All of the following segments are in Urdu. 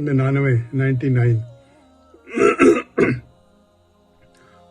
99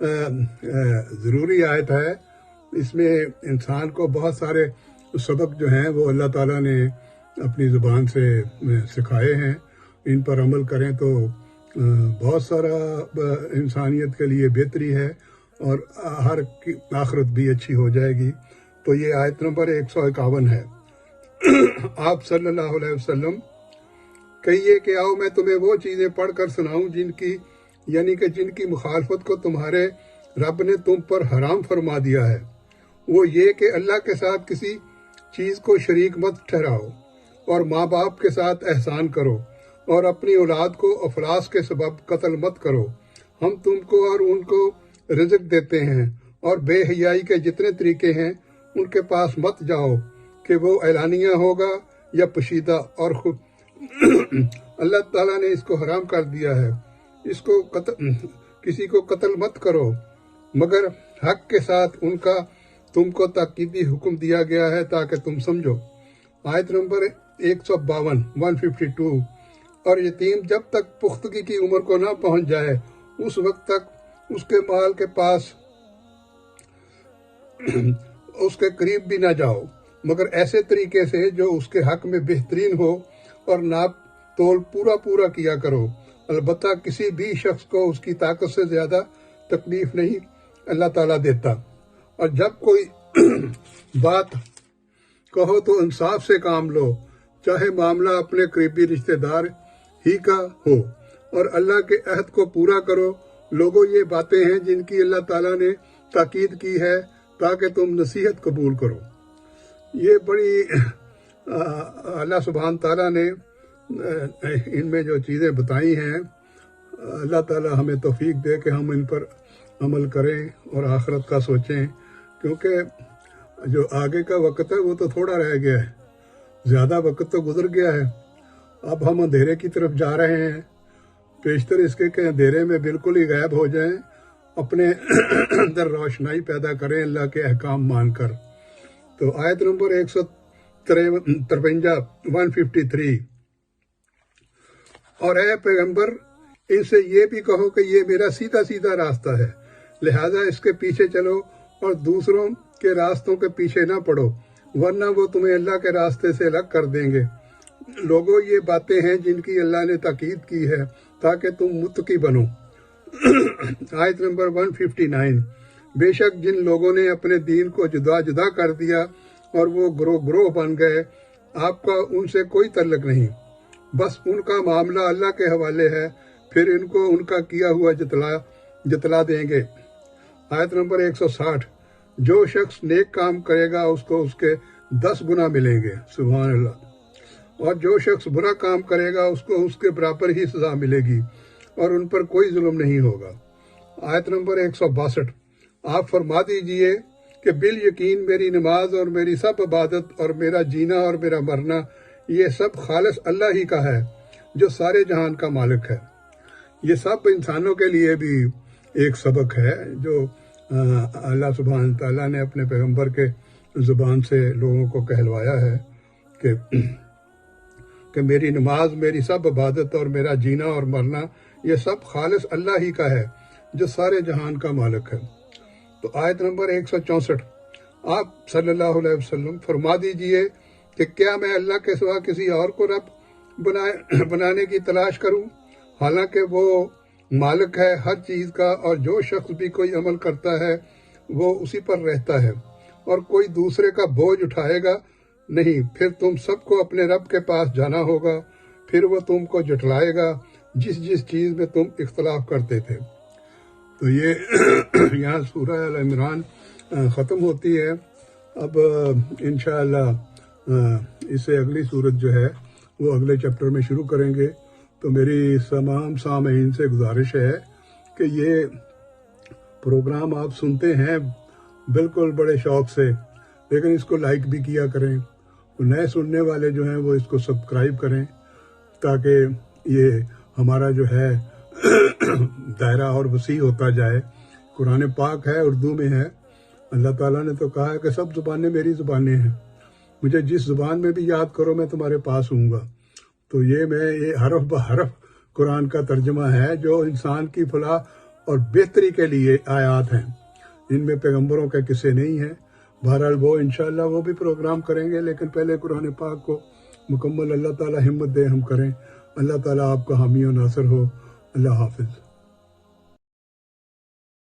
ضروری آیت ہے. اس میں انسان کو بہت سارے سبق جو ہیں وہ اللہ تعالیٰ نے اپنی زبان سے سکھائے ہیں. ان پر عمل کریں تو بہت سارا انسانیت کے لیے بہتری ہے اور ہر آخرت بھی اچھی ہو جائے گی. تو یہ آیت نمبر 151 ہے. آپ صلی اللہ علیہ وسلم کہیے کہ آؤ میں تمہیں وہ چیزیں پڑھ کر سناؤں جن کی مخالفت کو تمہارے رب نے تم پر حرام فرما دیا ہے. وہ یہ کہ اللہ کے ساتھ کسی چیز کو شریک مت ٹھہراؤ اور ماں باپ کے ساتھ احسان کرو اور اپنی اولاد کو افلاس کے سبب قتل مت کرو. ہم تم کو اور ان کو رزق دیتے ہیں اور بے حیائی کے جتنے طریقے ہیں ان کے پاس مت جاؤ کہ وہ اعلانیہ ہوگا یا پوشیدہ اور خود اللہ تعالیٰ نے اس کو حرام کر دیا ہے. اس کو کسی کو قتل مت کرو مگر حق کے ساتھ ان کا تم کو تاکیدی حکم دیا گیا ہے تاکہ تم سمجھو. آیت نمبر 152 اور یتیم جب تک پختگی کی عمر کو نہ پہنچ جائے اس وقت تک اس کے مال کے پاس اس کے قریب بھی نہ جاؤ مگر ایسے طریقے سے جو اس کے حق میں بہترین ہو اور ناپ تول پورا کیا کرو. البتہ کسی بھی شخص کو اس کی طاقت سے زیادہ تکلیف نہیں اللہ تعالیٰ دیتا. اور جب کوئی بات کہو تو انصاف سے کام لو چاہے معاملہ اپنے قریبی رشتہ دار ہی کا ہو اور اللہ کے عہد کو پورا کرو. لوگوں یہ باتیں ہیں جن کی اللہ تعالیٰ نے تاکید کی ہے تاکہ تم نصیحت قبول کرو. یہ بڑی اللہ سبحانہ تعالیٰ نے ان میں جو چیزیں بتائی ہیں اللہ تعالیٰ ہمیں توفیق دے کہ ہم ان پر عمل کریں اور آخرت کا سوچیں، کیونکہ جو آگے کا وقت ہے وہ تو تھوڑا رہ گیا ہے، زیادہ وقت تو گزر گیا ہے. اب ہم اندھیرے کی طرف جا رہے ہیں. پیشتر اس کے کہ اندھیرے میں بالکل ہی غائب ہو جائیں، اپنے اندر روشنائی پیدا کریں اللہ کے احکام مان کر. تو آیت نمبر 153 اور اے پیغمبر ان سے یہ بھی کہو کہ یہ میرا سیدھا راستہ ہے، لہذا اس کے پیچھے چلو اور دوسروں کے راستوں کے پیچھے نہ پڑو ورنہ وہ تمہیں اللہ کے راستے سے الگ کر دیں گے. لوگوں یہ باتیں ہیں جن کی اللہ نے تاکید کی ہے تاکہ تم متقی بنو. آیت نمبر 159 بے شک جن لوگوں نے اپنے دین کو جدا کر دیا اور وہ گروہ بن گئے آپ کا ان سے کوئی تعلق نہیں، بس ان کا معاملہ اللہ کے حوالے ہے، پھر ان کو ان کا کیا ہوا جتلا دیں گے. آیت نمبر 160 جو شخص نیک کام کرے گا اس کو اس کے 10 گنا ملیں گے، سبحان اللہ، اور جو شخص برا کام کرے گا اس کو اس کے برابر ہی سزا ملے گی اور ان پر کوئی ظلم نہیں ہوگا. آیت نمبر 162 آپ فرما دیجئے کہ بالیقین میری نماز اور میری سب عبادت اور میرا جینا اور میرا مرنا یہ سب خالص اللہ ہی کا ہے جو سارے جہان کا مالک ہے. یہ سب انسانوں کے لیے بھی ایک سبق ہے جو اللہ سبحانہ تعالیٰ نے اپنے پیغمبر کے زبان سے لوگوں کو کہلوایا ہے کہ میری نماز میری سب عبادت اور میرا جینا اور مرنا یہ سب خالص اللہ ہی کا ہے جو سارے جہان کا مالک ہے. تو آیت نمبر 164 آپ صلی اللہ علیہ وسلم فرما دیجئے کہ کیا میں اللہ کے سوا کسی اور کو رب بنانے کی تلاش کروں، حالانکہ وہ مالک ہے ہر چیز کا اور جو شخص بھی کوئی عمل کرتا ہے وہ اسی پر رہتا ہے اور کوئی دوسرے کا بوجھ اٹھائے گا نہیں. پھر تم سب کو اپنے رب کے پاس جانا ہوگا، پھر وہ تم کو جھٹلائے گا جس چیز میں تم اختلاف کرتے تھے. تو یہ یہاں سورہ ال عمران ختم ہوتی ہے. اب انشاءاللہ اس سے اگلی صورت جو ہے وہ اگلے چیپٹر میں شروع کریں گے. تو میری تمام سامعین سے گزارش ہے کہ یہ پروگرام آپ سنتے ہیں بالکل بڑے شوق سے، لیکن اس کو لائک بھی کیا کریں. نئے سننے والے جو ہیں وہ اس کو سبسکرائب کریں تاکہ یہ ہمارا جو ہے دائرہ اور وسیع ہوتا جائے. قرآن پاک ہے، اردو میں ہے. اللہ تعالیٰ نے تو کہا ہے کہ سب زبانیں میری زبانیں ہیں، مجھے جس زبان میں بھی یاد کرو میں تمہارے پاس ہوں گا. تو یہ حرف بحرف قرآن کا ترجمہ ہے جو انسان کی فلاح اور بہتری کے لیے آیات ہیں، ان میں پیغمبروں کے قصے نہیں ہیں۔ بہرحال وہ انشاءاللہ وہ بھی پروگرام کریں گے، لیکن پہلے قرآن پاک کو مکمل اللہ تعالی ہمت دے ہم کریں۔ اللہ تعالیٰ آپ کا حامی و ناصر ہو۔ اللہ حافظ۔